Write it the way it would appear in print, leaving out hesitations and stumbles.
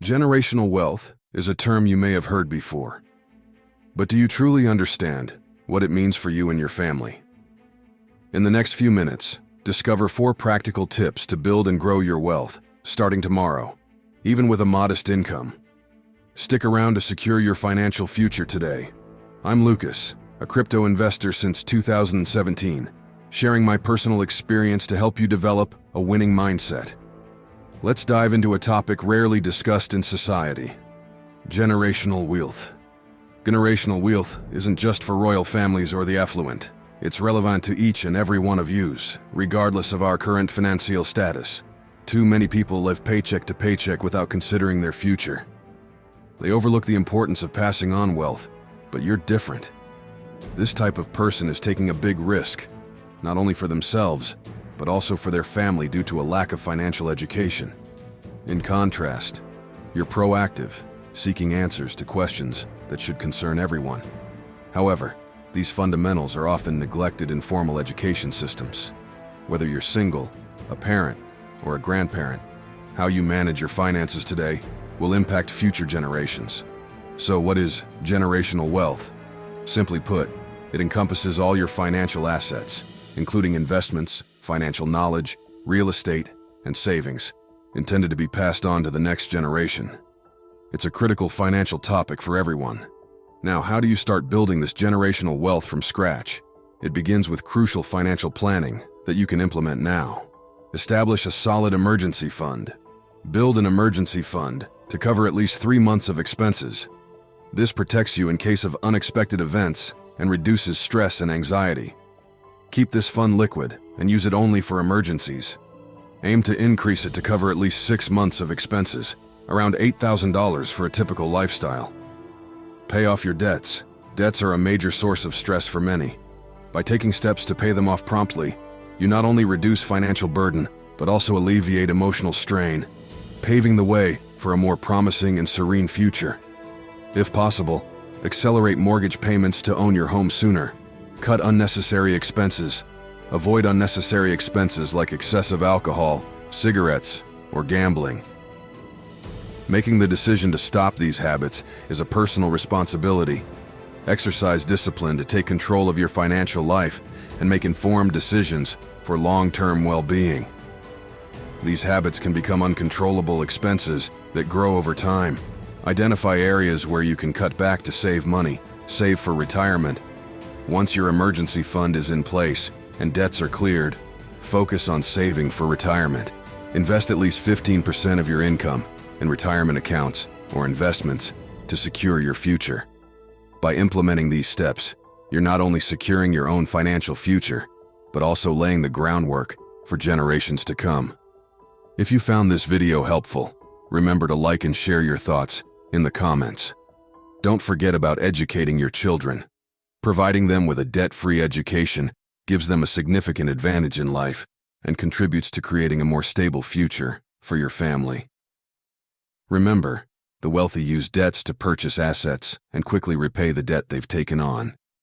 Generational wealth is a term you may have heard before. But do you truly understand what it means for you and your family? In the next few minutes, discover 4 practical tips to build and grow your wealth, starting tomorrow, even with a modest income. Stick around to secure your financial future today. I'm Lucas, a crypto investor since 2017, sharing my personal experience to help you develop a winning mindset. Let's dive into a topic rarely discussed in society: generational wealth. Generational wealth isn't just for royal families or the affluent. It's relevant to each and every one of yous, regardless of our current financial status. Too many people live paycheck to paycheck without considering their future. They overlook the importance of passing on wealth, but you're different. This type of person is taking a big risk, not only for themselves, but also for their family due to a lack of financial education. In contrast, you're proactive, seeking answers to questions that should concern everyone. However, these fundamentals are often neglected in formal education systems. Whether you're single, a parent, or a grandparent, how you manage your finances today will impact future generations. So what is generational wealth? Simply put, it encompasses all your financial assets, including investments, financial knowledge, real estate, and savings, intended to be passed on to the next generation. It's a critical financial topic for everyone. Now, how do you start building this generational wealth from scratch? It begins with crucial financial planning that you can implement now. Establish a solid emergency fund. Build an emergency fund to cover at least 3 months of expenses. This protects you in case of unexpected events and reduces stress and anxiety. Keep this fund liquid and use it only for emergencies. Aim to increase it to cover at least 6 months of expenses, around $8,000 for a typical lifestyle. Pay off your debts. Debts are a major source of stress for many. By taking steps to pay them off promptly, you not only reduce financial burden, but also alleviate emotional strain, paving the way for a more promising and serene future. If possible, accelerate mortgage payments to own your home sooner. Cut unnecessary expenses. Avoid unnecessary expenses like excessive alcohol, cigarettes, or gambling. Making the decision to stop these habits is a personal responsibility. Exercise discipline to take control of your financial life and make informed decisions for long-term well-being. These habits can become uncontrollable expenses that grow over time. Identify areas where you can cut back to save money, save for retirement. Once your emergency fund is in place and debts are cleared, focus on saving for retirement. Invest at least 15% of your income in retirement accounts or investments to secure your future. By implementing these steps, you're not only securing your own financial future, but also laying the groundwork for generations to come. If you found this video helpful, remember to like and share your thoughts in the comments. Don't forget about educating your children. Providing them with a debt-free education gives them a significant advantage in life and contributes to creating a more stable future for your family. Remember, the wealthy use debts to purchase assets and quickly repay the debt they've taken on.